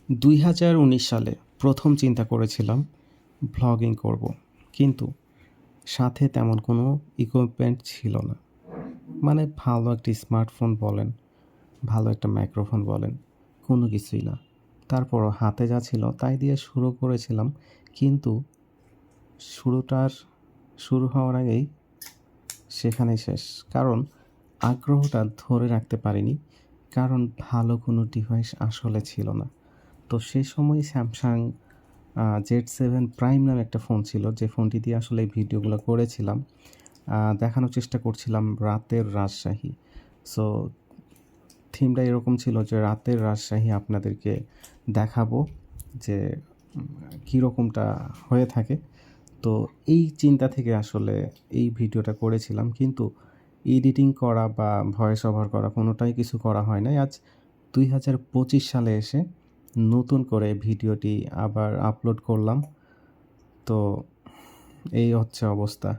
2019 সালে প্রথম চিন্তা করেছিলাম ভ্লগিং করব, কিন্তু সাথে তেমন কোনো ইকুইপমেন্ট ছিল না। মানে ভালো একটি স্মার্টফোন বলেন, ভালো একটা মাইক্রোফোন বলেন, কোনো কিছুই না। তারপরও হাতে যা ছিল তাই দিয়ে শুরু করেছিলাম, কিন্তু শুরুটার শুরু হওয়ার আগেই সেখানেই শেষ। কারণ আগ্রহটা ধরে রাখতে পারিনি, কারণ ভালো কোনো ডিভাইস আসলে ছিল না। তো সেই সময় স্যামসাং Z7 প্রাইম নামে একটা ফোন ছিল, যে ফোনটি দিয়ে আসলে এই ভিডিওগুলো করেছিলাম। দেখানোর চেষ্টা করছিলাম রাতের রাজশাহী। সো থিমটা এরকম ছিল যে রাতের রাজশাহী আপনাদেরকে দেখাবো যে কীরকমটা হয়ে থাকে। তো এই চিন্তা থেকে আসলে এই ভিডিওটা করেছিলাম, কিন্তু এডিটিং করা বা ভয়েস ওভার করা কোনোটাই কিছু করা হয় নাই। আজ 2025 সালে এসে নতুন করে ভিডিওটি আবার আপলোড করলাম। তো এই হচ্ছে অবস্থা।